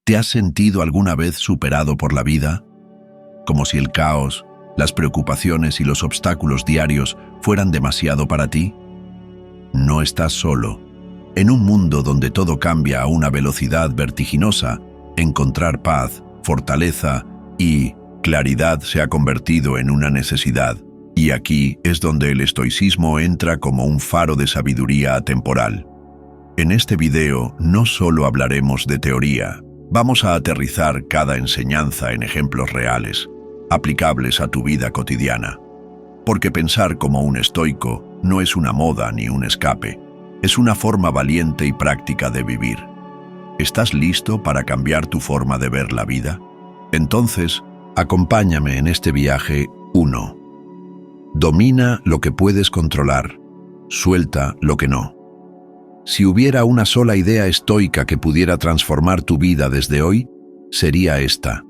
¿Te has sentido alguna vez superado por la vida? Como si el caos, las preocupaciones y los obstáculos diarios fueran demasiado para ti. No estás solo. En un mundo donde todo cambia a una velocidad vertiginosa, encontrar paz, fortaleza y claridad se ha convertido en una necesidad. Y aquí es donde el estoicismo entra como un faro de sabiduría atemporal. En este video no solo hablaremos de teoría, vamos a aterrizar cada enseñanza en ejemplos reales, aplicables a tu vida cotidiana. Porque pensar como un estoico no es una moda ni un escape, es una forma valiente y práctica de vivir. ¿Estás listo para cambiar tu forma de ver la vida? Entonces, acompáñame en este viaje. 1. Domina lo que puedes controlar, suelta lo que no. Si hubiera una sola idea estoica que pudiera transformar tu vida desde hoy, sería esta.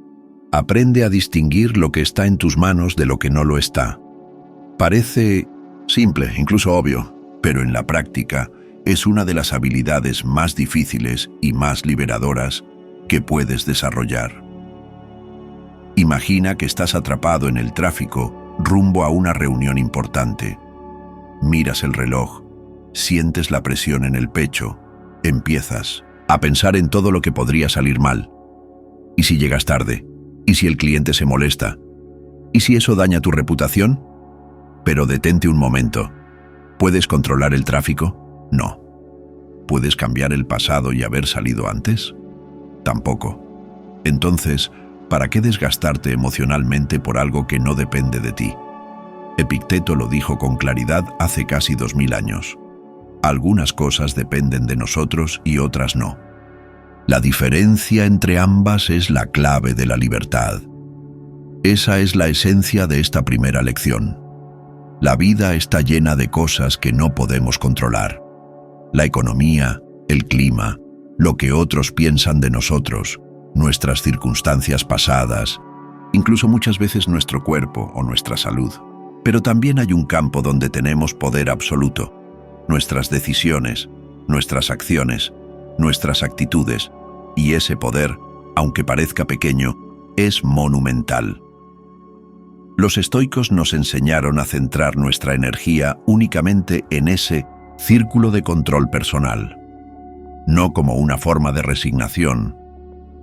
Aprende a distinguir lo que está en tus manos de lo que no lo está. Parece simple, incluso obvio, pero en la práctica es una de las habilidades más difíciles y más liberadoras que puedes desarrollar. Imagina que estás atrapado en el tráfico rumbo a una reunión importante. Miras el reloj, sientes la presión en el pecho, empiezas a pensar en todo lo que podría salir mal. ¿Y si llegas tarde? ¿Y si el cliente se molesta? ¿Y si eso daña tu reputación? Pero detente un momento. ¿Puedes controlar el tráfico? No. ¿Puedes cambiar el pasado y haber salido antes? Tampoco. Entonces, ¿para qué desgastarte emocionalmente por algo que no depende de ti? Epicteto lo dijo con claridad hace casi 2000 años. Algunas cosas dependen de nosotros y otras no. La diferencia entre ambas es la clave de la libertad. Esa es la esencia de esta primera lección. La vida está llena de cosas que no podemos controlar. La economía, el clima, lo que otros piensan de nosotros, nuestras circunstancias pasadas, incluso muchas veces nuestro cuerpo o nuestra salud. Pero también hay un campo donde tenemos poder absoluto. Nuestras decisiones, nuestras acciones, nuestras actitudes, y ese poder, aunque parezca pequeño, es monumental. Los estoicos nos enseñaron a centrar nuestra energía únicamente en ese círculo de control personal, no como una forma de resignación,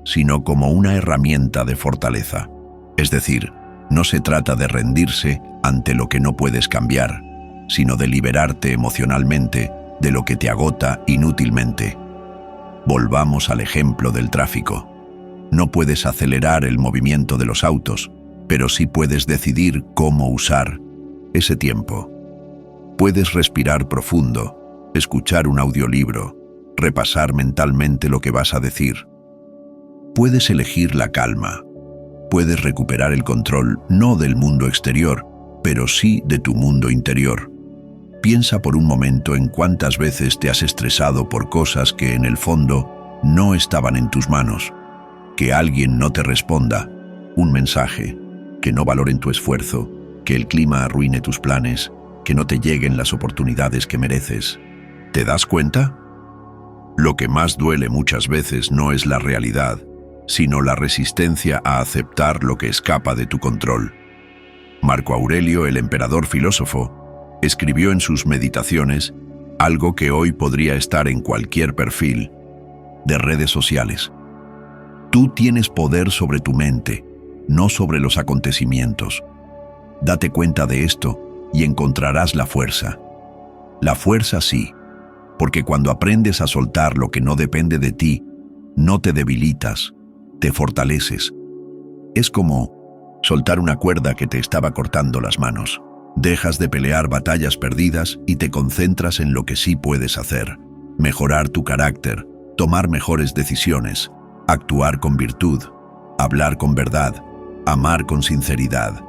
sino como una herramienta de fortaleza. Es decir, no se trata de rendirse ante lo que no puedes cambiar, sino de liberarte emocionalmente de lo que te agota inútilmente. Volvamos al ejemplo del tráfico. No puedes acelerar el movimiento de los autos, pero sí puedes decidir cómo usar ese tiempo. Puedes respirar profundo, escuchar un audiolibro, repasar mentalmente lo que vas a decir. Puedes elegir la calma. Puedes recuperar el control no del mundo exterior, pero sí de tu mundo interior. Piensa por un momento en cuántas veces te has estresado por cosas que en el fondo no estaban en tus manos. Que alguien no te responda, un mensaje, que no valoren tu esfuerzo, que el clima arruine tus planes, que no te lleguen las oportunidades que mereces. ¿Te das cuenta? Lo que más duele muchas veces no es la realidad, sino la resistencia a aceptar lo que escapa de tu control. Marco Aurelio, el emperador filósofo, escribió en sus meditaciones algo que hoy podría estar en cualquier perfil de redes sociales. Tú tienes poder sobre tu mente, no sobre los acontecimientos. Date cuenta de esto y encontrarás la fuerza. La fuerza sí, porque cuando aprendes a soltar lo que no depende de ti, no te debilitas, te fortaleces. Es como soltar una cuerda que te estaba cortando las manos. Dejas de pelear batallas perdidas y te concentras en lo que sí puedes hacer. Mejorar tu carácter, tomar mejores decisiones, actuar con virtud, hablar con verdad, amar con sinceridad.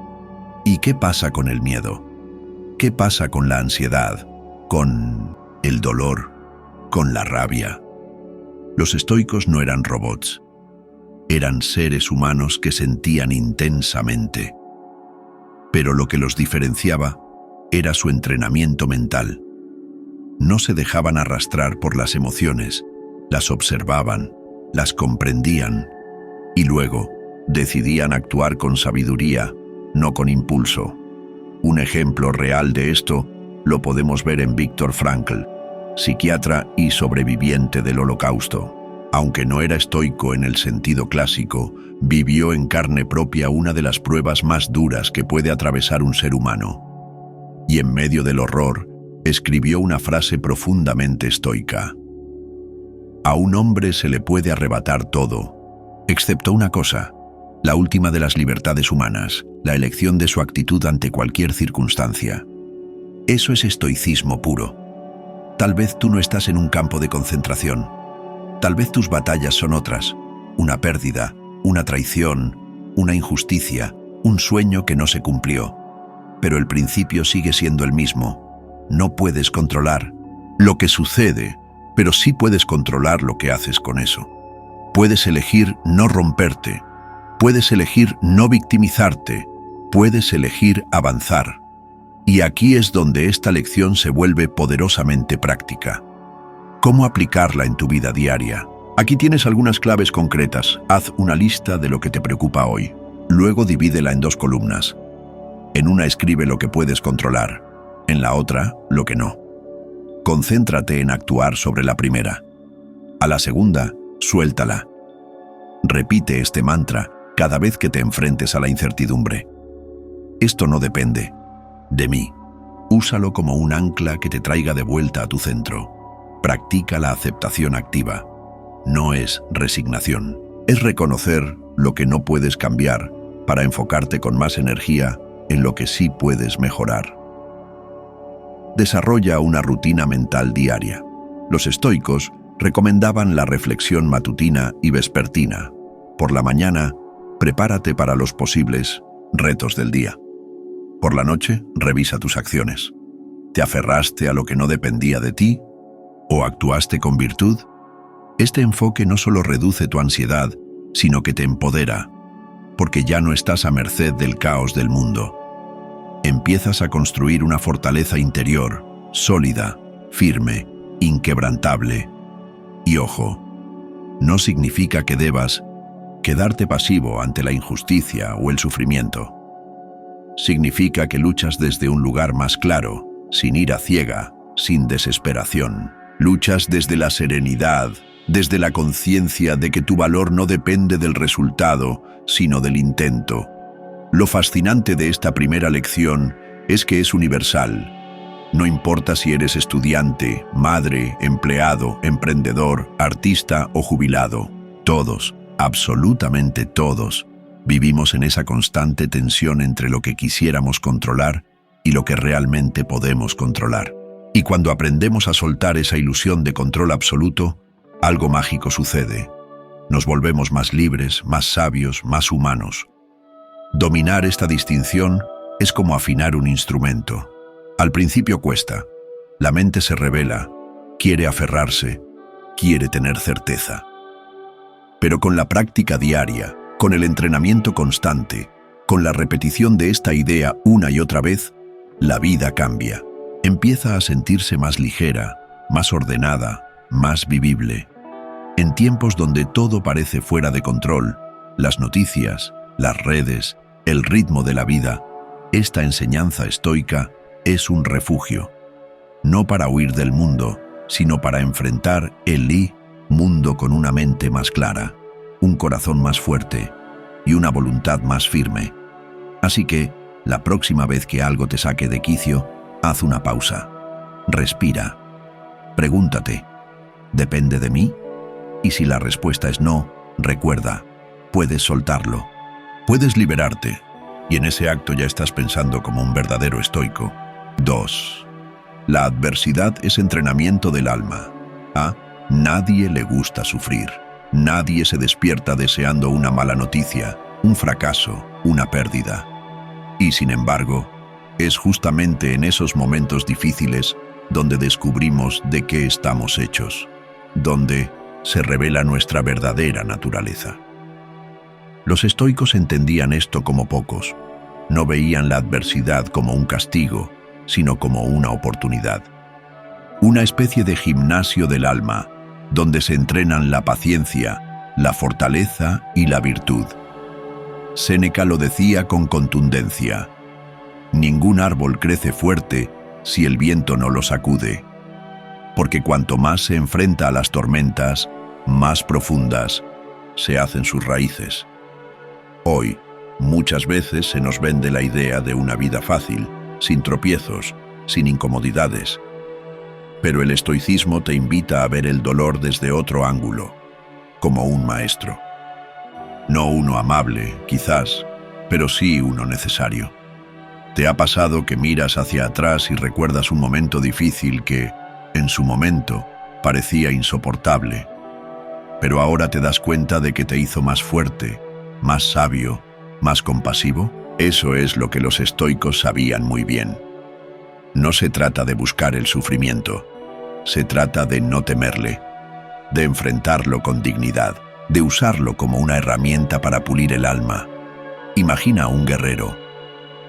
¿Y qué pasa con el miedo? ¿Qué pasa con la ansiedad? ¿Con el dolor? ¿Con la rabia? Los estoicos no eran robots. Eran seres humanos que sentían intensamente. Pero lo que los diferenciaba era su entrenamiento mental. No se dejaban arrastrar por las emociones, las observaban, las comprendían y luego decidían actuar con sabiduría, no con impulso. Un ejemplo real de esto lo podemos ver en Viktor Frankl, psiquiatra y sobreviviente del Holocausto. Aunque no era estoico en el sentido clásico, vivió en carne propia una de las pruebas más duras que puede atravesar un ser humano. Y en medio del horror, escribió una frase profundamente estoica. A un hombre se le puede arrebatar todo, excepto una cosa, la última de las libertades humanas, la elección de su actitud ante cualquier circunstancia. Eso es estoicismo puro. Tal vez tú no estás en un campo de concentración. Tal vez tus batallas son otras, una pérdida, una traición, una injusticia, un sueño que no se cumplió. Pero el principio sigue siendo el mismo. No puedes controlar lo que sucede, pero sí puedes controlar lo que haces con eso. Puedes elegir no romperte, puedes elegir no victimizarte, puedes elegir avanzar. Y aquí es donde esta lección se vuelve poderosamente práctica. ¿Cómo aplicarla en tu vida diaria? Aquí tienes algunas claves concretas. Haz una lista de lo que te preocupa hoy. Luego divídela en 2 columnas. En una escribe lo que puedes controlar. En la otra, lo que no. Concéntrate en actuar sobre la primera. A la segunda, suéltala. Repite este mantra cada vez que te enfrentes a la incertidumbre. Esto no depende de mí. Úsalo como un ancla que te traiga de vuelta a tu centro. Practica la aceptación activa. No es resignación. Es reconocer lo que no puedes cambiar para enfocarte con más energía en lo que sí puedes mejorar. Desarrolla una rutina mental diaria. Los estoicos recomendaban la reflexión matutina y vespertina. Por la mañana, prepárate para los posibles retos del día. Por la noche, revisa tus acciones. ¿Te aferraste a lo que no dependía de ti? ¿O actuaste con virtud? Este enfoque no solo reduce tu ansiedad, sino que te empodera, porque ya no estás a merced del caos del mundo. Empiezas a construir una fortaleza interior, sólida, firme, inquebrantable. Y ojo, no significa que debas quedarte pasivo ante la injusticia o el sufrimiento. Significa que luchas desde un lugar más claro, sin ira ciega, sin desesperación. Luchas desde la serenidad, desde la conciencia de que tu valor no depende del resultado, sino del intento. Lo fascinante de esta primera lección es que es universal. No importa si eres estudiante, madre, empleado, emprendedor, artista o jubilado. Todos, absolutamente todos, vivimos en esa constante tensión entre lo que quisiéramos controlar y lo que realmente podemos controlar. Y cuando aprendemos a soltar esa ilusión de control absoluto, algo mágico sucede. Nos volvemos más libres, más sabios, más humanos. Dominar esta distinción es como afinar un instrumento. Al principio cuesta. La mente se revela, quiere aferrarse, quiere tener certeza. Pero con la práctica diaria, con el entrenamiento constante, con la repetición de esta idea una y otra vez, la vida cambia. Empieza a sentirse más ligera, más ordenada, más vivible. En tiempos donde todo parece fuera de control, las noticias, las redes, el ritmo de la vida, esta enseñanza estoica es un refugio. No para huir del mundo, sino para enfrentar el mundo con una mente más clara, un corazón más fuerte y una voluntad más firme. Así que, la próxima vez que algo te saque de quicio, haz una pausa. Respira. Pregúntate, ¿depende de mí? Y si la respuesta es no, recuerda, puedes soltarlo. Puedes liberarte. Y en ese acto ya estás pensando como un verdadero estoico. 2. La adversidad es entrenamiento del alma. A nadie le gusta sufrir. Nadie se despierta deseando una mala noticia, un fracaso, una pérdida. Y sin embargo, es justamente en esos momentos difíciles donde descubrimos de qué estamos hechos, donde se revela nuestra verdadera naturaleza. Los estoicos entendían esto como pocos. No veían la adversidad como un castigo, sino como una oportunidad. Una especie de gimnasio del alma, donde se entrenan la paciencia, la fortaleza y la virtud. Séneca lo decía con contundencia: ningún árbol crece fuerte si el viento no lo sacude, porque cuanto más se enfrenta a las tormentas, más profundas se hacen sus raíces. Hoy, muchas veces se nos vende la idea de una vida fácil, sin tropiezos, sin incomodidades. Pero el estoicismo te invita a ver el dolor desde otro ángulo, como un maestro. No uno amable, quizás, pero sí uno necesario. ¿Te ha pasado que miras hacia atrás y recuerdas un momento difícil que, en su momento, parecía insoportable, pero ahora te das cuenta de que te hizo más fuerte, más sabio, más compasivo? Eso es lo que los estoicos sabían muy bien. No se trata de buscar el sufrimiento, se trata de no temerle, de enfrentarlo con dignidad, de usarlo como una herramienta para pulir el alma. Imagina a un guerrero.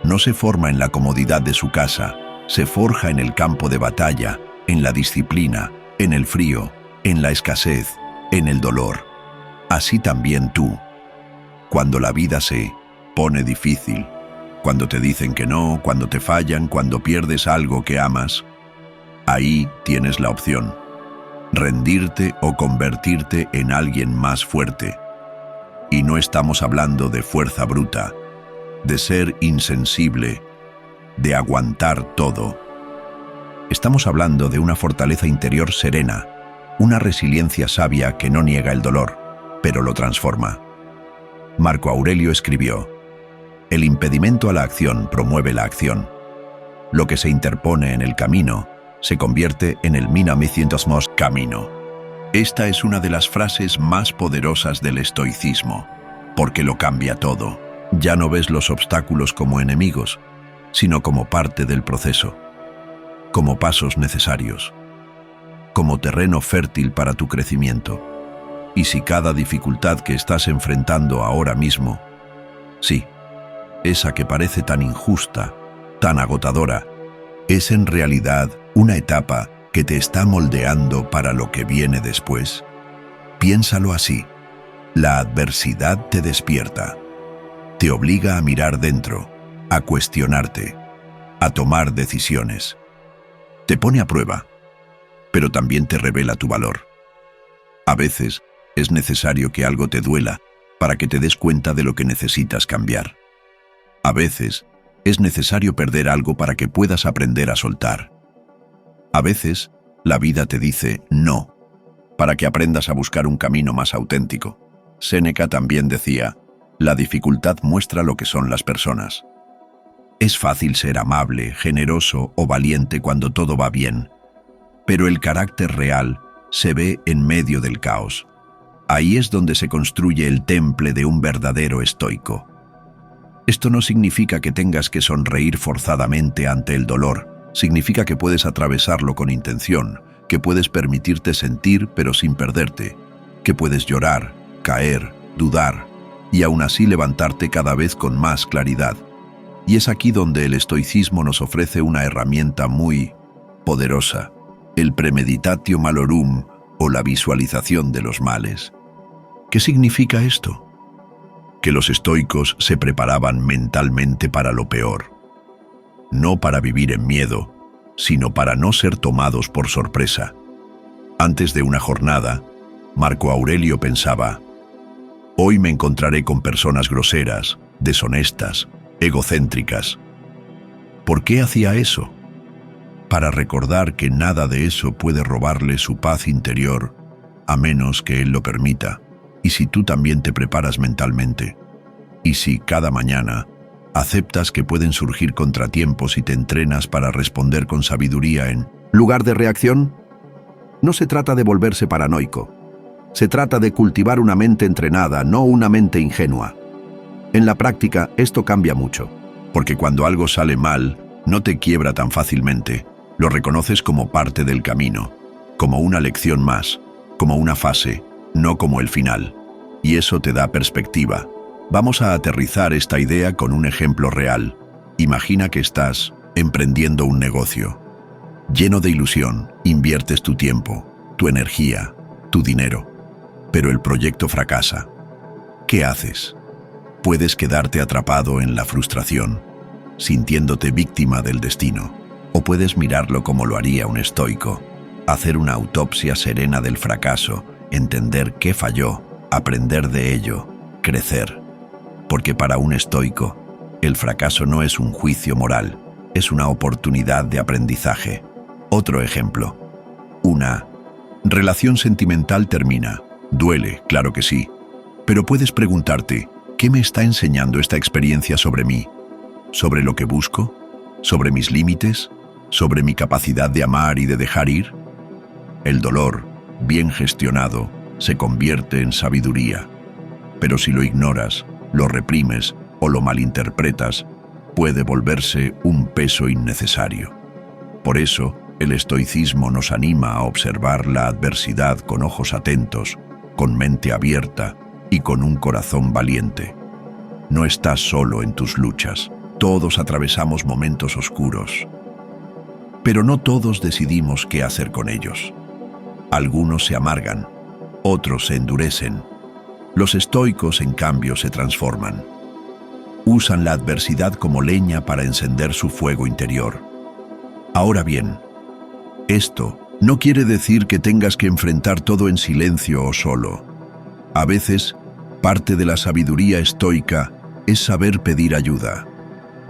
No se forma en la comodidad de su casa, se forja en el campo de batalla, en la disciplina, en el frío, en la escasez, en el dolor. Así también tú. Cuando la vida se pone difícil, cuando te dicen que no, cuando te fallan, cuando pierdes algo que amas, ahí tienes la opción: rendirte o convertirte en alguien más fuerte. Y no estamos hablando de fuerza bruta, de ser insensible, de aguantar todo. Estamos hablando de una fortaleza interior serena, una resiliencia sabia que no niega el dolor, pero lo transforma. Marco Aurelio escribió: el impedimento a la acción promueve la acción. Lo que se interpone en el camino se convierte en el minamicientosmos camino. Esta es una de las frases más poderosas del estoicismo, porque lo cambia todo. Ya no ves los obstáculos como enemigos, sino como parte del proceso, como pasos necesarios, como terreno fértil para tu crecimiento. Y si cada dificultad que estás enfrentando ahora mismo, sí, esa que parece tan injusta, tan agotadora, es en realidad una etapa que te está moldeando para lo que viene después, piénsalo así. La adversidad te despierta, te obliga a mirar dentro, a cuestionarte, a tomar decisiones. Te pone a prueba, pero también te revela tu valor. A veces es necesario que algo te duela para que te des cuenta de lo que necesitas cambiar. A veces es necesario perder algo para que puedas aprender a soltar. A veces la vida te dice no, para que aprendas a buscar un camino más auténtico. Séneca también decía: la dificultad muestra lo que son las personas. Es fácil ser amable, generoso o valiente cuando todo va bien, pero el carácter real se ve en medio del caos. Ahí es donde se construye el temple de un verdadero estoico. Esto no significa que tengas que sonreír forzadamente ante el dolor. Significa que puedes atravesarlo con intención, que puedes permitirte sentir pero sin perderte, que puedes llorar, caer, dudar y aún así levantarte cada vez con más claridad. Y es aquí donde el estoicismo nos ofrece una herramienta muy poderosa: el premeditatio malorum, o la visualización de los males. ¿Qué significa esto? Que los estoicos se preparaban mentalmente para lo peor, no para vivir en miedo, sino para no ser tomados por sorpresa. Antes de una jornada, Marco Aurelio pensaba: hoy me encontraré con personas groseras, deshonestas, egocéntricas. ¿Por qué hacía eso? Para recordar que nada de eso puede robarle su paz interior, a menos que él lo permita. Y si tú también te preparas mentalmente, y si cada mañana aceptas que pueden surgir contratiempos y te entrenas para responder con sabiduría en lugar de reacción, no se trata de volverse paranoico. Se trata de cultivar una mente entrenada, no una mente ingenua. En la práctica, esto cambia mucho, porque cuando algo sale mal, no te quiebra tan fácilmente. Lo reconoces como parte del camino, como una lección más, como una fase, no como el final. Y eso te da perspectiva. Vamos a aterrizar esta idea con un ejemplo real. Imagina que estás emprendiendo un negocio. Lleno de ilusión, inviertes tu tiempo, tu energía, tu dinero. pero el proyecto fracasa. ¿Qué haces? Puedes quedarte atrapado en la frustración, sintiéndote víctima del destino, o puedes mirarlo como lo haría un estoico, hacer una autopsia serena del fracaso, entender qué falló, aprender de ello, crecer. Porque para un estoico, el fracaso no es un juicio moral, es una oportunidad de aprendizaje. Otro ejemplo. Una relación sentimental termina. Duele, claro que sí. Pero puedes preguntarte, ¿qué me está enseñando esta experiencia sobre mí? ¿Sobre lo que busco? ¿Sobre mis límites? ¿Sobre mi capacidad de amar y de dejar ir? El dolor, bien gestionado, se convierte en sabiduría. Pero si lo ignoras, lo reprimes o lo malinterpretas, puede volverse un peso innecesario. Por eso, el estoicismo nos anima a observar la adversidad con ojos atentos, con mente abierta y con un corazón valiente. No estás solo en tus luchas. Todos atravesamos momentos oscuros. Pero no todos decidimos qué hacer con ellos. Algunos se amargan, otros se endurecen. Los estoicos, en cambio, se transforman. Usan la adversidad como leña para encender su fuego interior. Ahora bien, esto no quiere decir que tengas que enfrentar todo en silencio o solo. A veces, parte de la sabiduría estoica es saber pedir ayuda,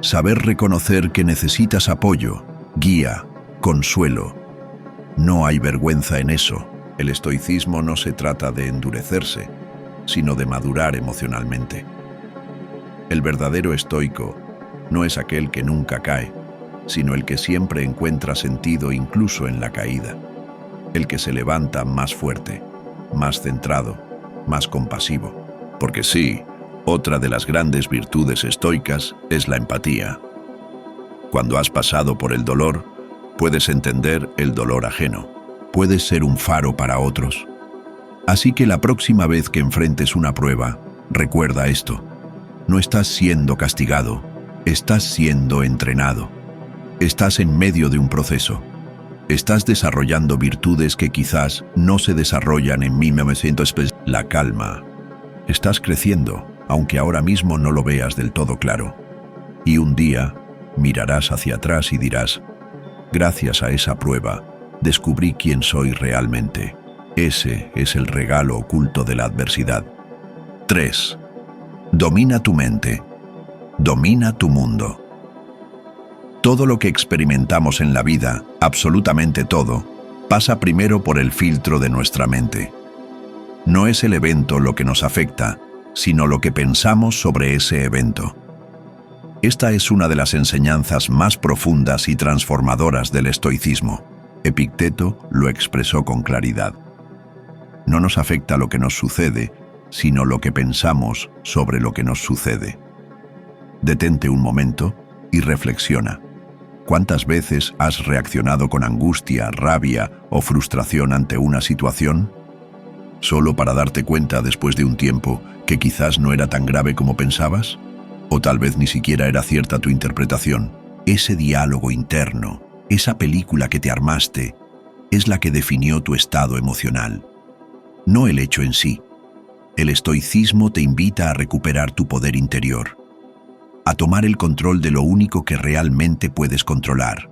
saber reconocer que necesitas apoyo, guía, consuelo. No hay vergüenza en eso. El estoicismo no se trata de endurecerse, sino de madurar emocionalmente. El verdadero estoico no es aquel que nunca cae, sino el que siempre encuentra sentido incluso en la caída. El que se levanta más fuerte, más centrado, más compasivo. Porque sí, otra de las grandes virtudes estoicas es la empatía. Cuando has pasado por el dolor, puedes entender el dolor ajeno. Puedes ser un faro para otros. Así que la próxima vez que enfrentes una prueba, recuerda esto. No estás siendo castigado, estás siendo entrenado. Estás en medio de un proceso. Estás desarrollando virtudes que quizás no se desarrollan en 1900. La calma. Estás creciendo, aunque ahora mismo no lo veas del todo claro. Y un día mirarás hacia atrás y dirás, gracias a esa prueba, descubrí quién soy realmente. Ese es el regalo oculto de la adversidad. 3. Domina tu mente. Domina tu mundo. Todo lo que experimentamos en la vida, absolutamente todo, pasa primero por el filtro de nuestra mente. No es el evento lo que nos afecta, sino lo que pensamos sobre ese evento. Esta es una de las enseñanzas más profundas y transformadoras del estoicismo. Epicteto lo expresó con claridad. No nos afecta lo que nos sucede, sino lo que pensamos sobre lo que nos sucede. Detente un momento y reflexiona. ¿Cuántas veces has reaccionado con angustia, rabia o frustración ante una situación? ¿Solo para darte cuenta después de un tiempo que quizás no era tan grave como pensabas? O tal vez ni siquiera era cierta tu interpretación. Ese diálogo interno, esa película que te armaste, es la que definió tu estado emocional. No el hecho en sí. El estoicismo te invita a recuperar tu poder interior, a tomar el control de lo único que realmente puedes controlar,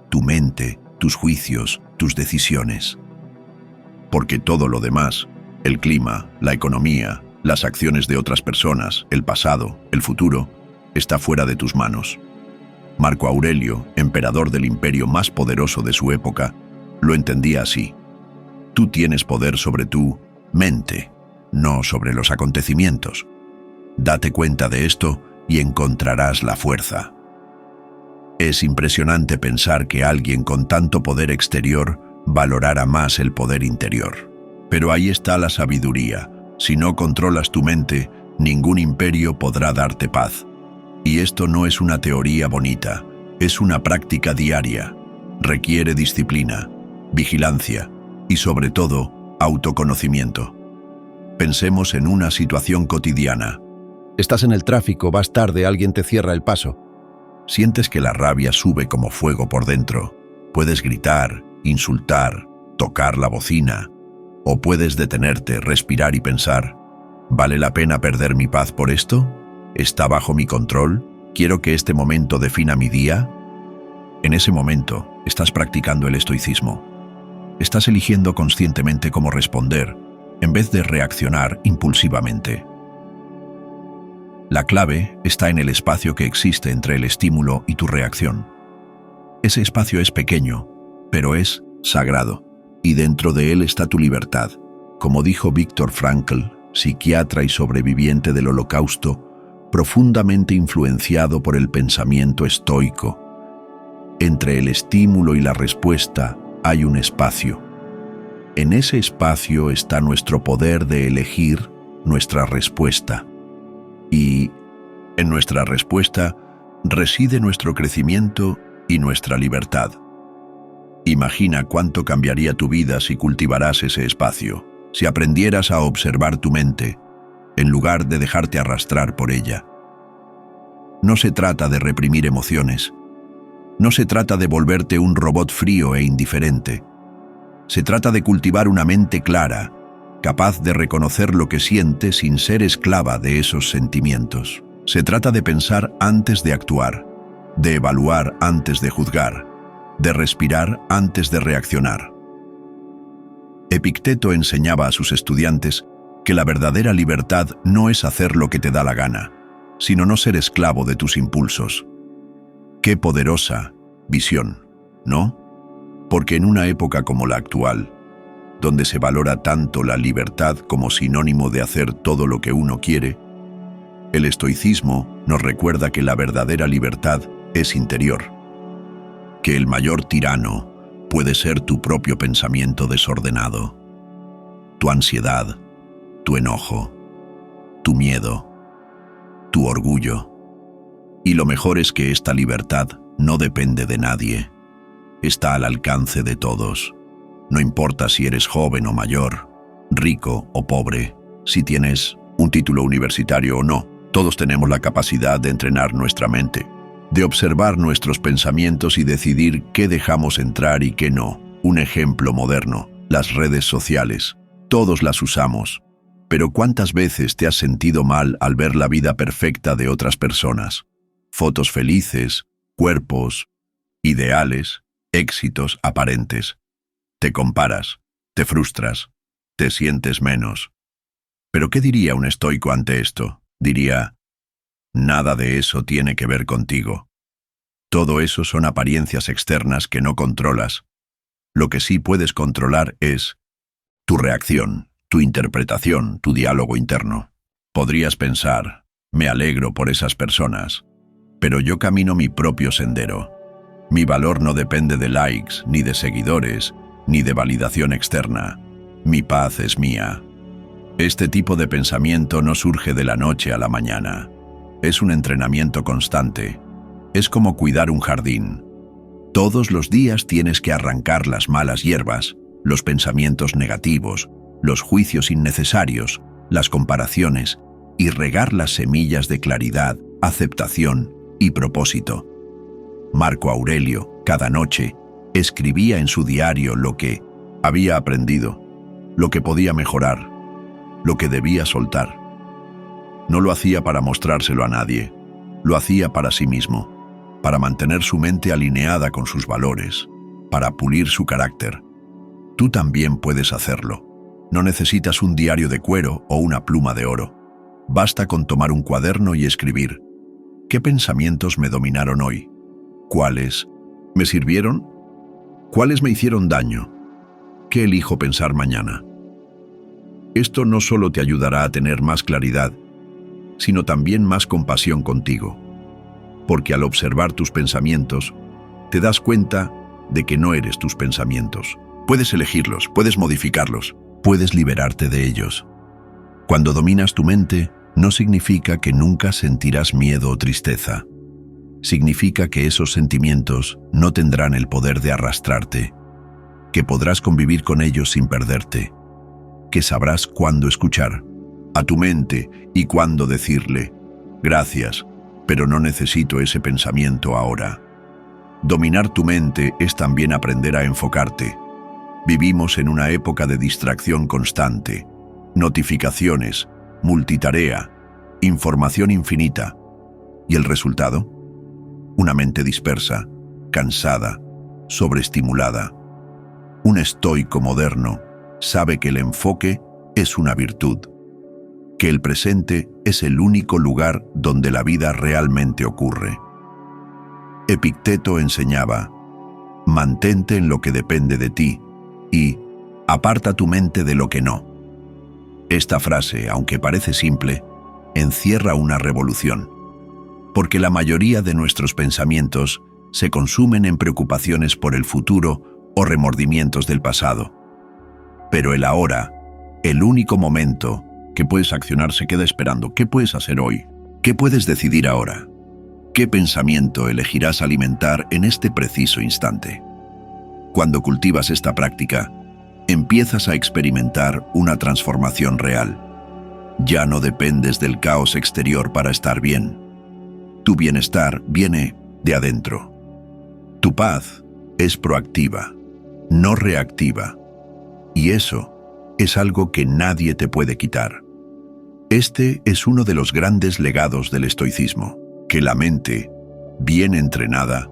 tu mente, tus juicios, tus decisiones. Porque todo lo demás, el clima, la economía, las acciones de otras personas, el pasado, el futuro, está fuera de tus manos. Marco Aurelio, emperador del imperio más poderoso de su época, lo entendía así. Tú tienes poder sobre tu mente, no sobre los acontecimientos. Date cuenta de esto y encontrarás la fuerza. Es impresionante pensar que alguien con tanto poder exterior valorara más el poder interior. Pero ahí está la sabiduría. Si no controlas tu mente, ningún imperio podrá darte paz. Y esto no es una teoría bonita, es una práctica diaria. Requiere disciplina, vigilancia y, sobre todo, autoconocimiento. Pensemos en una situación cotidiana. Estás en el tráfico, vas tarde, alguien te cierra el paso. Sientes que la rabia sube como fuego por dentro. Puedes gritar, insultar, tocar la bocina. O puedes detenerte, respirar y pensar, ¿vale la pena perder mi paz por esto? ¿Está bajo mi control? ¿Quiero que este momento defina mi día? En ese momento, estás practicando el estoicismo. Estás eligiendo conscientemente cómo responder, en vez de reaccionar impulsivamente. La clave está en el espacio que existe entre el estímulo y tu reacción. Ese espacio es pequeño, pero es sagrado, y dentro de él está tu libertad. Como dijo Viktor Frankl, psiquiatra y sobreviviente del Holocausto, profundamente influenciado por el pensamiento estoico. Entre el estímulo y la respuesta hay un espacio. En ese espacio está nuestro poder de elegir nuestra respuesta. Y en nuestra respuesta reside nuestro crecimiento y nuestra libertad. Imagina cuánto cambiaría tu vida si cultivaras ese espacio, si aprendieras a observar tu mente, en lugar de dejarte arrastrar por ella. No se trata de reprimir emociones. No se trata de volverte un robot frío e indiferente. Se trata de cultivar una mente clara, capaz de reconocer lo que siente sin ser esclava de esos sentimientos. Se trata de pensar antes de actuar, de evaluar antes de juzgar, de respirar antes de reaccionar. Epicteto enseñaba a sus estudiantes que la verdadera libertad no es hacer lo que te da la gana, sino no ser esclavo de tus impulsos. ¡Qué poderosa visión!, ¿no? Porque en una época como la actual, donde se valora tanto la libertad como sinónimo de hacer todo lo que uno quiere, el estoicismo nos recuerda que la verdadera libertad es interior, que el mayor tirano puede ser tu propio pensamiento desordenado, tu ansiedad, tu enojo, tu miedo, tu orgullo. Y lo mejor es que esta libertad no depende de nadie, está al alcance de todos. No importa si eres joven o mayor, rico o pobre, si tienes un título universitario o no, todos tenemos la capacidad de entrenar nuestra mente, de observar nuestros pensamientos y decidir qué dejamos entrar y qué no. Un ejemplo moderno, las redes sociales. Todos las usamos, pero ¿cuántas veces te has sentido mal al ver la vida perfecta de otras personas? Fotos felices, cuerpos, ideales, éxitos aparentes. Te comparas, te frustras, te sientes menos. ¿Pero qué diría un estoico ante esto? Diría, nada de eso tiene que ver contigo. Todo eso son apariencias externas que no controlas. Lo que sí puedes controlar es tu reacción, tu interpretación, tu diálogo interno. Podrías pensar, me alegro por esas personas, pero yo camino mi propio sendero. Mi valor no depende de likes, ni de seguidores, ni de validación externa. Mi paz es mía. Este tipo de pensamiento no surge de la noche a la mañana. Es un entrenamiento constante. Es como cuidar un jardín. Todos los días tienes que arrancar las malas hierbas, los pensamientos negativos, los juicios innecesarios, las comparaciones, y regar las semillas de claridad, aceptación y propósito. Marco Aurelio, cada noche, escribía en su diario lo que había aprendido, lo que podía mejorar, lo que debía soltar. No lo hacía para mostrárselo a nadie, lo hacía para sí mismo, para mantener su mente alineada con sus valores, para pulir su carácter. Tú también puedes hacerlo. No necesitas un diario de cuero o una pluma de oro. Basta con tomar un cuaderno y escribir. ¿Qué pensamientos me dominaron hoy? ¿Cuáles me sirvieron? ¿Cuáles me hicieron daño? ¿Qué elijo pensar mañana? Esto no solo te ayudará a tener más claridad, sino también más compasión contigo. Porque al observar tus pensamientos, te das cuenta de que no eres tus pensamientos. Puedes elegirlos, puedes modificarlos, puedes liberarte de ellos. Cuando dominas tu mente, no significa que nunca sentirás miedo o tristeza. Significa que esos sentimientos no tendrán el poder de arrastrarte, que podrás convivir con ellos sin perderte, que sabrás cuándo escuchar a tu mente y cuándo decirle, gracias, pero no necesito ese pensamiento ahora. Dominar tu mente es también aprender a enfocarte. Vivimos en una época de distracción constante, notificaciones, multitarea, información infinita. ¿Y el resultado? Una mente dispersa, cansada, sobreestimulada. Un estoico moderno sabe que el enfoque es una virtud, que el presente es el único lugar donde la vida realmente ocurre. Epicteto enseñaba: mantente en lo que depende de ti y aparta tu mente de lo que no. Esta frase, aunque parece simple, encierra una revolución, porque la mayoría de nuestros pensamientos se consumen en preocupaciones por el futuro o remordimientos del pasado. Pero el ahora, el único momento que puedes accionar, se queda esperando. ¿Qué puedes hacer hoy? ¿Qué puedes decidir ahora? ¿Qué pensamiento elegirás alimentar en este preciso instante? Cuando cultivas esta práctica, empiezas a experimentar una transformación real. Ya no dependes del caos exterior para estar bien. Tu bienestar viene de adentro. Tu paz es proactiva, no reactiva. Y eso es algo que nadie te puede quitar. Este es uno de los grandes legados del estoicismo, que la mente, bien entrenada,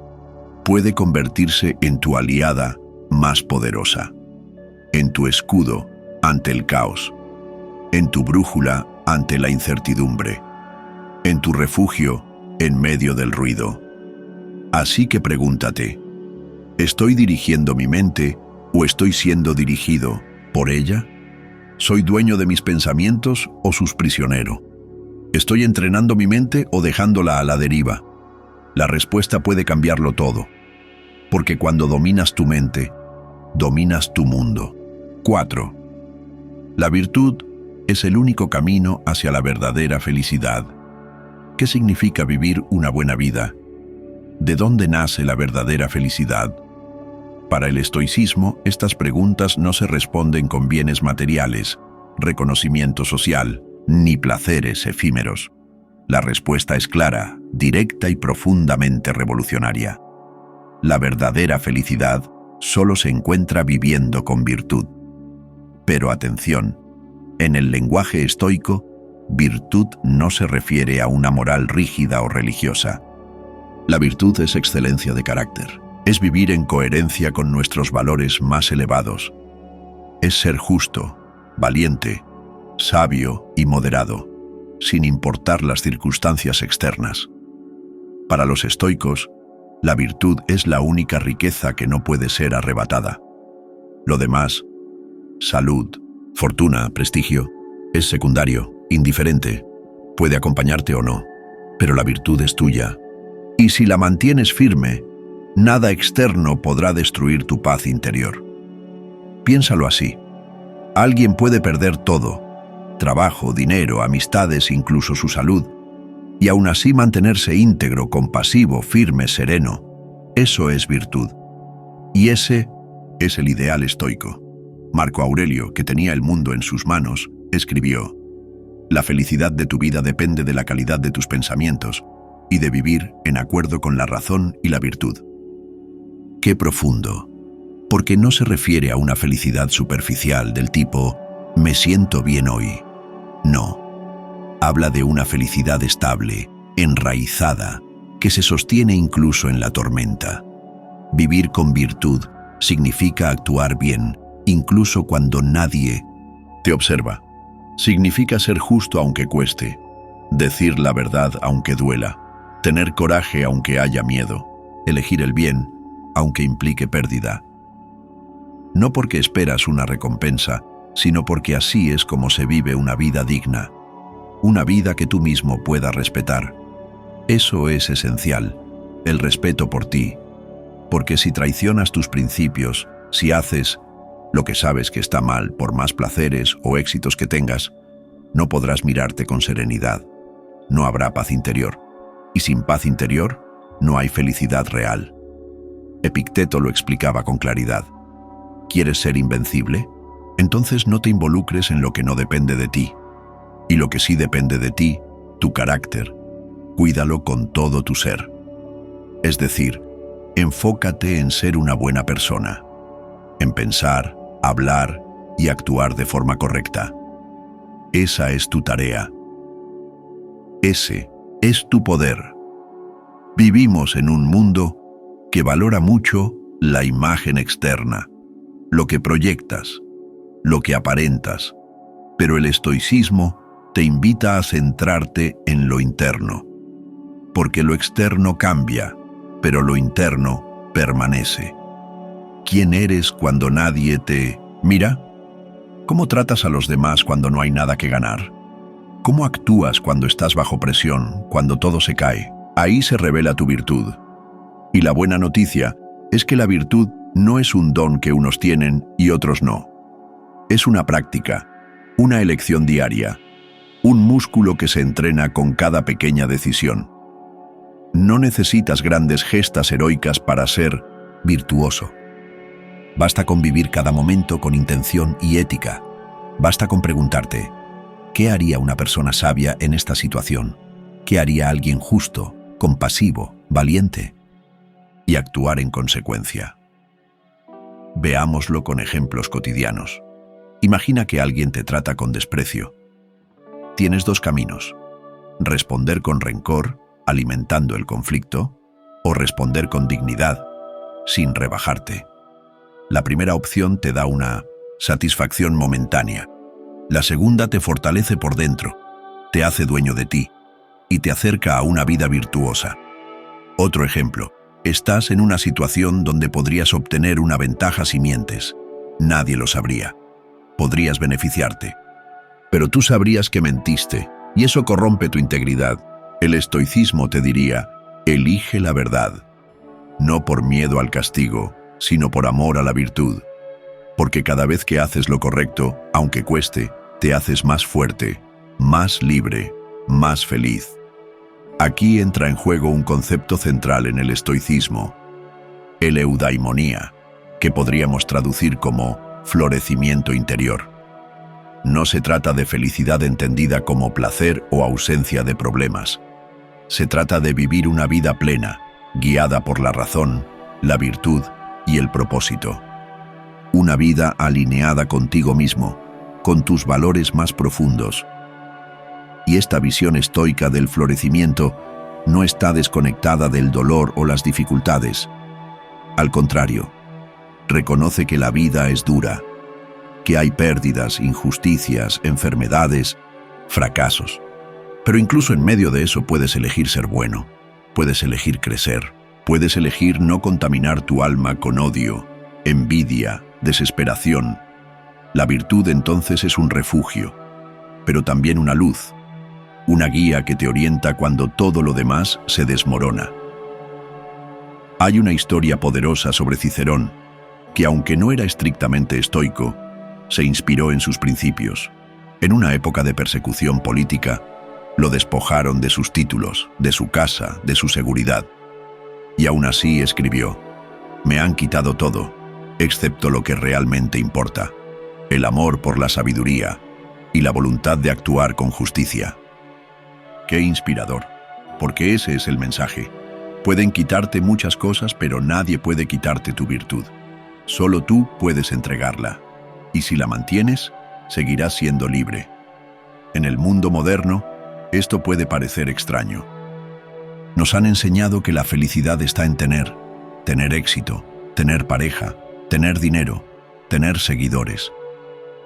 puede convertirse en tu aliada más poderosa, en tu escudo ante el caos, en tu brújula ante la incertidumbre, en tu refugio en medio del ruido. Así que pregúntate: ¿estoy dirigiendo mi mente o estoy siendo dirigido por ella? ¿Soy dueño de mis pensamientos o sus prisionero? ¿Estoy entrenando mi mente o dejándola a la deriva? La respuesta puede cambiarlo todo, porque cuando dominas tu mente, dominas tu mundo. 4. La virtud es el único camino hacia la verdadera felicidad. ¿Qué significa vivir una buena vida? ¿De dónde nace la verdadera felicidad? Para el estoicismo, estas preguntas no se responden con bienes materiales, reconocimiento social, ni placeres efímeros. La respuesta es clara, directa y profundamente revolucionaria. La verdadera felicidad solo se encuentra viviendo con virtud. Pero atención, en el lenguaje estoico, virtud no se refiere a una moral rígida o religiosa. La virtud es excelencia de carácter. Es vivir en coherencia con nuestros valores más elevados. Es ser justo, valiente, sabio y moderado, sin importar las circunstancias externas. Para los estoicos, la virtud es la única riqueza que no puede ser arrebatada. Lo demás, salud, fortuna, prestigio, es secundario, indiferente, puede acompañarte o no, pero la virtud es tuya. Y si la mantienes firme, nada externo podrá destruir tu paz interior. Piénsalo así. Alguien puede perder todo: trabajo, dinero, amistades, incluso su salud, y aún así mantenerse íntegro, compasivo, firme, sereno. Eso es virtud. Y ese es el ideal estoico. Marco Aurelio, que tenía el mundo en sus manos, escribió: la felicidad de tu vida depende de la calidad de tus pensamientos y de vivir en acuerdo con la razón y la virtud. Qué profundo, porque no se refiere a una felicidad superficial del tipo «me siento bien hoy». No, habla de una felicidad estable, enraizada, que se sostiene incluso en la tormenta. Vivir con virtud significa actuar bien, incluso cuando nadie te observa. Significa ser justo aunque cueste, decir la verdad aunque duela, tener coraje aunque haya miedo, elegir el bien aunque implique pérdida. No porque esperas una recompensa, sino porque así es como se vive una vida digna, una vida que tú mismo puedas respetar. Eso es esencial, el respeto por ti, porque si traicionas tus principios, si haces lo que sabes que está mal por más placeres o éxitos que tengas, no podrás mirarte con serenidad. No habrá paz interior, y sin paz interior no hay felicidad real. Epicteto lo explicaba con claridad. ¿Quieres ser invencible? Entonces no te involucres en lo que no depende de ti. Y lo que sí depende de ti, tu carácter, cuídalo con todo tu ser. Es decir, enfócate en ser una buena persona, en pensar, hablar y actuar de forma correcta. Esa es tu tarea. Ese es tu poder. Vivimos en un mundo que valora mucho la imagen externa, lo que proyectas, lo que aparentas, pero el estoicismo te invita a centrarte en lo interno, porque lo externo cambia, pero lo interno permanece. ¿Quién eres cuando nadie te mira? ¿Cómo tratas a los demás cuando no hay nada que ganar? ¿Cómo actúas cuando estás bajo presión, cuando todo se cae? Ahí se revela tu virtud. Y la buena noticia es que la virtud no es un don que unos tienen y otros no. Es una práctica, una elección diaria, un músculo que se entrena con cada pequeña decisión. No necesitas grandes gestas heroicas para ser virtuoso. Basta con vivir cada momento con intención y ética. Basta con preguntarte, ¿qué haría una persona sabia en esta situación? ¿Qué haría alguien justo, compasivo, valiente? Y actuar en consecuencia. Veámoslo con ejemplos cotidianos. Imagina que alguien te trata con desprecio. Tienes dos caminos: responder con rencor, alimentando el conflicto, o responder con dignidad, sin rebajarte. La primera opción te da una satisfacción momentánea. La segunda te fortalece por dentro, te hace dueño de ti y te acerca a una vida virtuosa. Otro ejemplo: estás en una situación donde podrías obtener una ventaja si mientes. Nadie lo sabría. Podrías beneficiarte. Pero tú sabrías que mentiste, y eso corrompe tu integridad. El estoicismo te diría, elige la verdad. No por miedo al castigo, sino por amor a la virtud. Porque cada vez que haces lo correcto, aunque cueste, te haces más fuerte, más libre, más feliz. Aquí entra en juego un concepto central en el estoicismo, el eudaimonía, que podríamos traducir como florecimiento interior. No se trata de felicidad entendida como placer o ausencia de problemas. Se trata de vivir una vida plena, guiada por la razón, la virtud y el propósito. Una vida alineada contigo mismo, con tus valores más profundos. Y esta visión estoica del florecimiento no está desconectada del dolor o las dificultades. Al contrario, reconoce que la vida es dura, que hay pérdidas, injusticias, enfermedades, fracasos. Pero incluso en medio de eso puedes elegir ser bueno, puedes elegir crecer, puedes elegir no contaminar tu alma con odio, envidia, desesperación. La virtud entonces es un refugio, pero también una luz, una guía que te orienta cuando todo lo demás se desmorona. Hay una historia poderosa sobre Cicerón, que aunque no era estrictamente estoico, se inspiró en sus principios. En una época de persecución política, lo despojaron de sus títulos, de su casa, de su seguridad. Y aún así escribió, «Me han quitado todo, excepto lo que realmente importa, el amor por la sabiduría y la voluntad de actuar con justicia». Qué inspirador, porque ese es el mensaje. Pueden quitarte muchas cosas, pero nadie puede quitarte tu virtud. Solo tú puedes entregarla. Y si la mantienes, seguirás siendo libre. En el mundo moderno, esto puede parecer extraño. Nos han enseñado que la felicidad está en tener éxito, tener pareja, tener dinero, tener seguidores.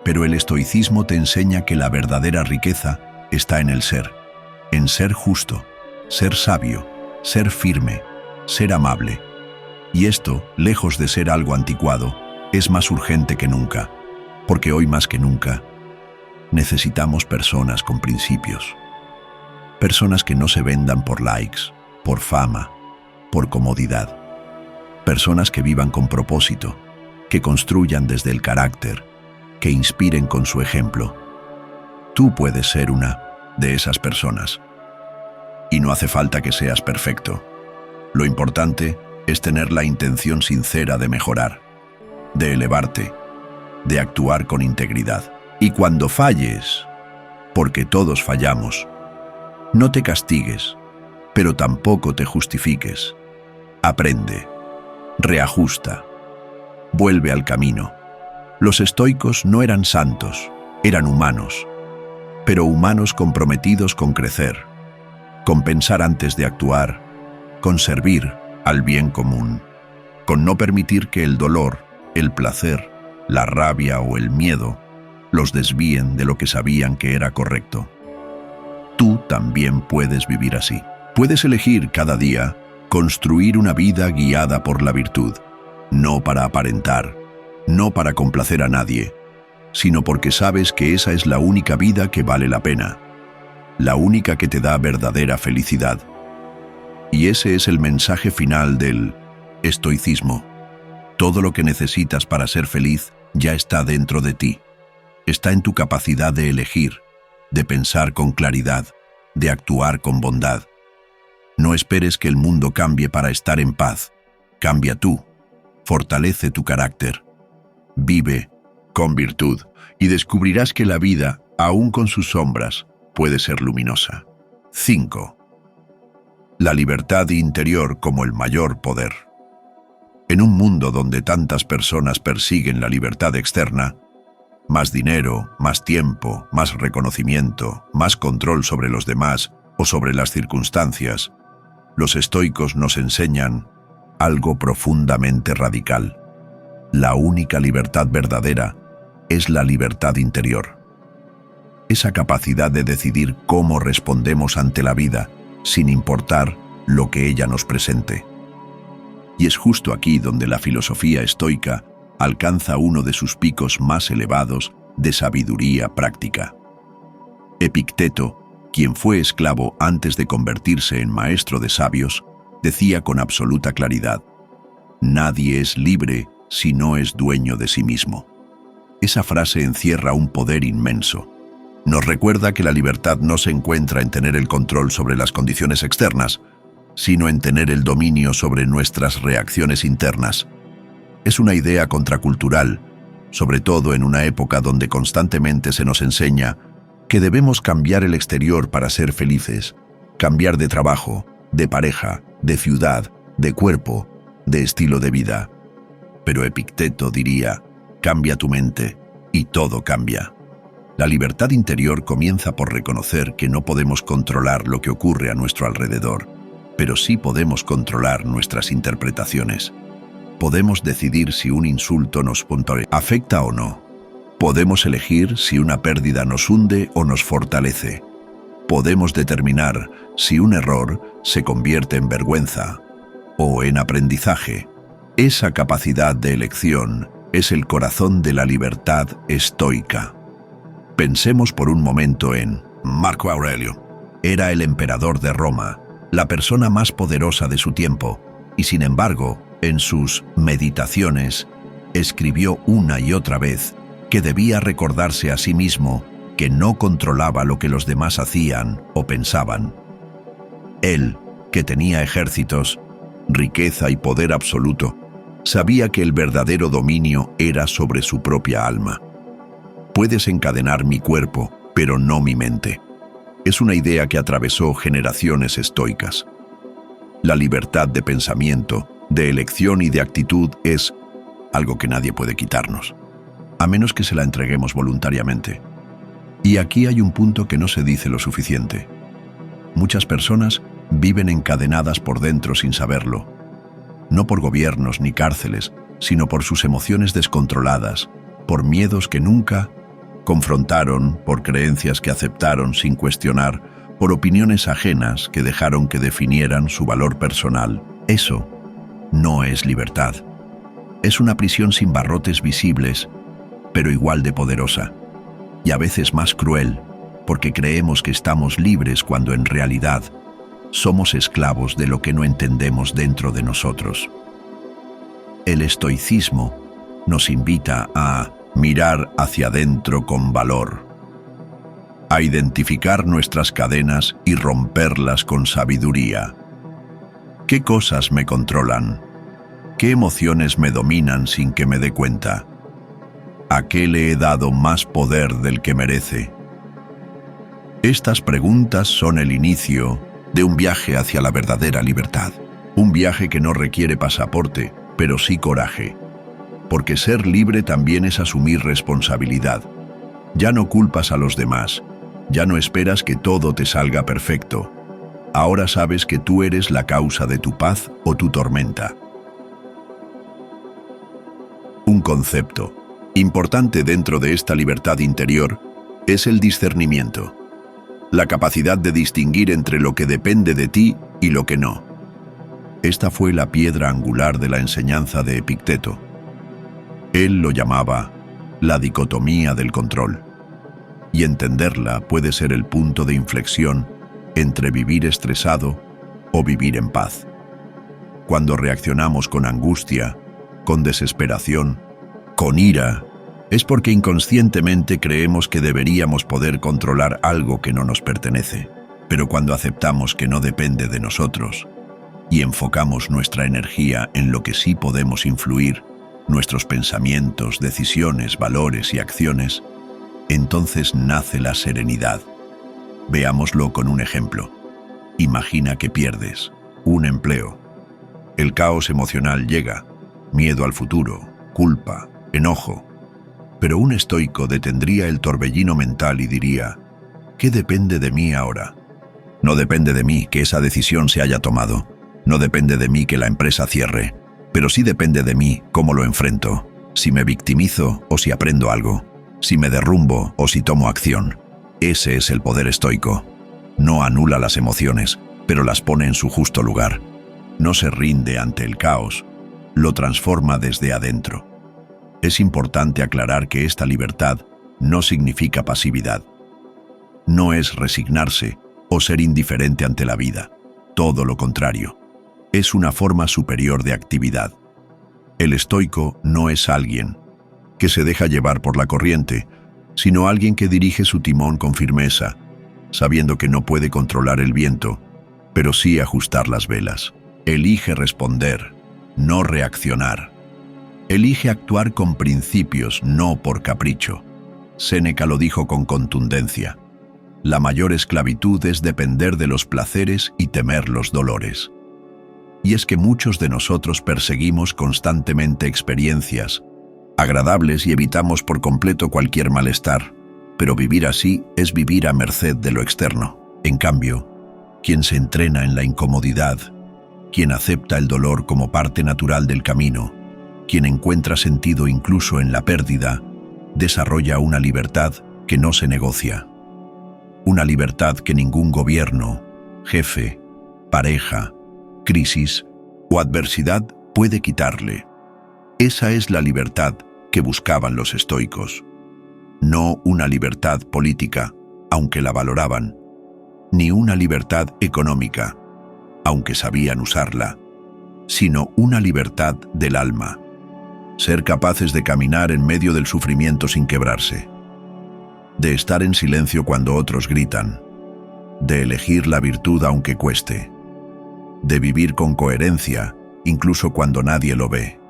Pero el estoicismo te enseña que la verdadera riqueza está en ser justo, ser sabio, ser firme, ser amable. Y esto, lejos de ser algo anticuado, es más urgente que nunca, porque hoy más que nunca necesitamos personas con principios. Personas que no se vendan por likes, por fama, por comodidad. Personas que vivan con propósito, que construyan desde el carácter, que inspiren con su ejemplo. Tú puedes ser una de esas personas. Y no hace falta que seas perfecto. Lo importante es tener la intención sincera de mejorar, de elevarte, de actuar con integridad. Y cuando falles, porque todos fallamos, no te castigues, pero tampoco te justifiques. Aprende, reajusta, vuelve al camino. Los estoicos no eran santos, eran humanos, pero humanos comprometidos con crecer, con pensar antes de actuar, con servir al bien común, con no permitir que el dolor, el placer, la rabia o el miedo los desvíen de lo que sabían que era correcto. Tú también puedes vivir así. Puedes elegir cada día construir una vida guiada por la virtud, no para aparentar, no para complacer a nadie, sino porque sabes que esa es la única vida que vale la pena, la única que te da verdadera felicidad. Y ese es el mensaje final del estoicismo. Todo lo que necesitas para ser feliz ya está dentro de ti. Está en tu capacidad de elegir, de pensar con claridad, de actuar con bondad. No esperes que el mundo cambie para estar en paz. Cambia tú. Fortalece tu carácter. Vive con virtud y descubrirás que la vida, aun con sus sombras, puede ser luminosa. 5. La libertad interior como el mayor poder. En un mundo donde tantas personas persiguen la libertad externa, más dinero, más tiempo, más reconocimiento, más control sobre los demás o sobre las circunstancias, los estoicos nos enseñan algo profundamente radical. La única libertad verdadera es la libertad interior. Esa capacidad de decidir cómo respondemos ante la vida, sin importar lo que ella nos presente. Y es justo aquí donde la filosofía estoica alcanza uno de sus picos más elevados de sabiduría práctica. Epicteto, quien fue esclavo antes de convertirse en maestro de sabios, decía con absoluta claridad: «Nadie es libre si no es dueño de sí mismo». Esa frase encierra un poder inmenso. Nos recuerda que la libertad no se encuentra en tener el control sobre las condiciones externas, sino en tener el dominio sobre nuestras reacciones internas. Es una idea contracultural, sobre todo en una época donde constantemente se nos enseña que debemos cambiar el exterior para ser felices, cambiar de trabajo, de pareja, de ciudad, de cuerpo, de estilo de vida. Pero Epicteto diría: cambia tu mente y todo cambia. La libertad interior comienza por reconocer que no podemos controlar lo que ocurre a nuestro alrededor, pero sí podemos controlar nuestras interpretaciones. Podemos decidir si un insulto nos afecta o no. Podemos elegir si una pérdida nos hunde o nos fortalece. Podemos determinar si un error se convierte en vergüenza o en aprendizaje. Esa capacidad de elección es el corazón de la libertad estoica. Pensemos por un momento en Marco Aurelio. Era el emperador de Roma, la persona más poderosa de su tiempo, y sin embargo, en sus meditaciones, escribió una y otra vez que debía recordarse a sí mismo que no controlaba lo que los demás hacían o pensaban. Él, que tenía ejércitos, riqueza y poder absoluto, sabía que el verdadero dominio era sobre su propia alma. Puedes encadenar mi cuerpo, pero no mi mente. Es una idea que atravesó generaciones estoicas. La libertad de pensamiento, de elección y de actitud es algo que nadie puede quitarnos, a menos que se la entreguemos voluntariamente. Y aquí hay un punto que no se dice lo suficiente. Muchas personas viven encadenadas por dentro sin saberlo, no por gobiernos ni cárceles, sino por sus emociones descontroladas, por miedos que nunca confrontaron, por creencias que aceptaron sin cuestionar, por opiniones ajenas que dejaron que definieran su valor personal. Eso no es libertad. Es una prisión sin barrotes visibles, pero igual de poderosa, y a veces más cruel, porque creemos que estamos libres cuando en realidad somos esclavos de lo que no entendemos dentro de nosotros. El estoicismo nos invita a mirar hacia adentro con valor, a identificar nuestras cadenas y romperlas con sabiduría. ¿Qué cosas me controlan? ¿Qué emociones me dominan sin que me dé cuenta? ¿A qué le he dado más poder del que merece? Estas preguntas son el inicio de un viaje hacia la verdadera libertad. Un viaje que no requiere pasaporte, pero sí coraje. porque ser libre también es asumir responsabilidad. Ya no culpas a los demás, ya no esperas que todo te salga perfecto. Ahora sabes que tú eres la causa de tu paz o tu tormenta. Un concepto importante dentro de esta libertad interior es el discernimiento, la capacidad de distinguir entre lo que depende de ti y lo que no. Esta fue la piedra angular de la enseñanza de Epicteto. Él lo llamaba la dicotomía del control, y entenderla puede ser el punto de inflexión entre vivir estresado o vivir en paz. Cuando reaccionamos con angustia, con desesperación, con ira, es porque inconscientemente creemos que deberíamos poder controlar algo que no nos pertenece. Pero cuando aceptamos que no depende de nosotros y enfocamos nuestra energía en lo que sí podemos influir, nuestros pensamientos, decisiones, valores y acciones, entonces nace la serenidad. Veámoslo con un ejemplo. Imagina que pierdes un empleo. El caos emocional llega, miedo al futuro, culpa, enojo. Pero un estoico detendría el torbellino mental y diría: ¿qué depende de mí ahora? No depende de mí que esa decisión se haya tomado. No depende de mí que la empresa cierre. Pero sí depende de mí cómo lo enfrento, si me victimizo o si aprendo algo, si me derrumbo o si tomo acción. Ese es el poder estoico. No anula las emociones, pero las pone en su justo lugar. No se rinde ante el caos, lo transforma desde adentro. Es importante aclarar que esta libertad no significa pasividad. No es resignarse o ser indiferente ante la vida. Todo lo contrario. Es una forma superior de actividad. El estoico no es alguien que se deja llevar por la corriente, sino alguien que dirige su timón con firmeza, sabiendo que no puede controlar el viento, pero sí ajustar las velas. Elige responder, no reaccionar. Elige actuar con principios, no por capricho. Séneca lo dijo con contundencia: la mayor esclavitud es depender de los placeres y temer los dolores. Y es que muchos de nosotros perseguimos constantemente experiencias agradables y evitamos por completo cualquier malestar, pero vivir así es vivir a merced de lo externo. En cambio, quien se entrena en la incomodidad, quien acepta el dolor como parte natural del camino, quien encuentra sentido incluso en la pérdida, desarrolla una libertad que no se negocia. Una libertad que ningún gobierno, jefe, pareja, crisis o adversidad puede quitarle. Esa es la libertad que buscaban los estoicos. No una libertad política, aunque la valoraban, ni una libertad económica, aunque sabían usarla, sino una libertad del alma. Ser capaces de caminar en medio del sufrimiento sin quebrarse, de estar en silencio cuando otros gritan, de elegir la virtud aunque cueste, de vivir con coherencia incluso cuando nadie lo ve.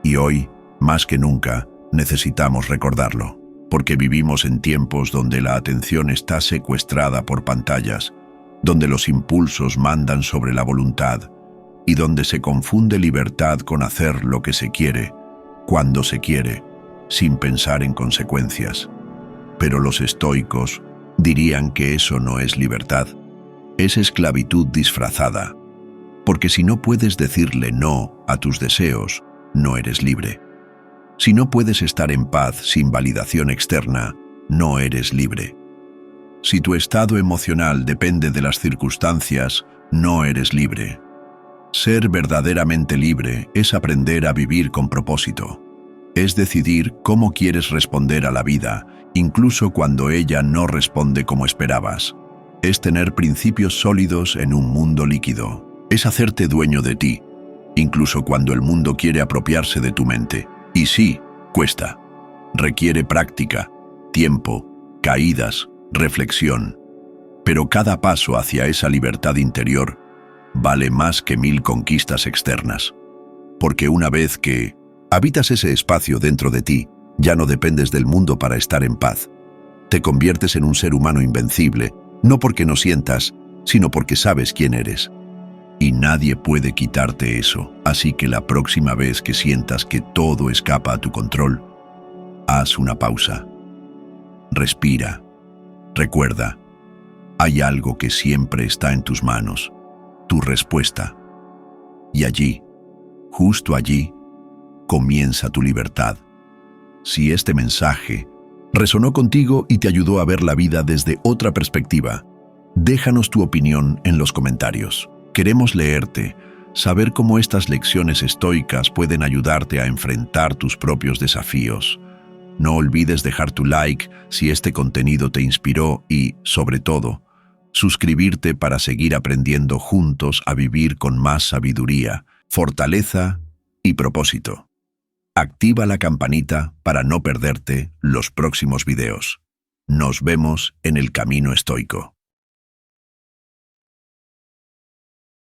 Y hoy, más que nunca, necesitamos recordarlo, porque vivimos en tiempos donde la atención está secuestrada por pantallas, donde los impulsos mandan sobre la voluntad y donde se confunde libertad con hacer lo que se quiere, cuando se quiere, sin pensar en consecuencias. Pero los estoicos dirían que eso no es libertad, es esclavitud disfrazada, porque si no puedes decirle no a tus deseos, no eres libre. Si no puedes estar en paz sin validación externa, no eres libre. Si tu estado emocional depende de las circunstancias, no eres libre. Ser verdaderamente libre es aprender a vivir con propósito. Es decidir cómo quieres responder a la vida, incluso cuando ella no responde como esperabas. Es tener principios sólidos en un mundo líquido. Es hacerte dueño de ti, incluso cuando el mundo quiere apropiarse de tu mente. Y sí, cuesta. Requiere práctica, tiempo, caídas, reflexión. Pero cada paso hacia esa libertad interior vale más que 1000 conquistas externas. Porque una vez que habitas ese espacio dentro de ti, ya no dependes del mundo para estar en paz. Te conviertes en un ser humano invencible, no porque no sientas, sino porque sabes quién eres. Y nadie puede quitarte eso, así que la próxima vez que sientas que todo escapa a tu control, haz una pausa. Respira. Recuerda, hay algo que siempre está en tus manos, tu respuesta. Y allí, justo allí, comienza tu libertad. Si este mensaje resonó contigo y te ayudó a ver la vida desde otra perspectiva, déjanos tu opinión en los comentarios. Queremos leerte, saber cómo estas lecciones estoicas pueden ayudarte a enfrentar tus propios desafíos. No olvides dejar tu like si este contenido te inspiró y, sobre todo, suscribirte para seguir aprendiendo juntos a vivir con más sabiduría, fortaleza y propósito. Activa la campanita para no perderte los próximos videos. Nos vemos en el camino estoico.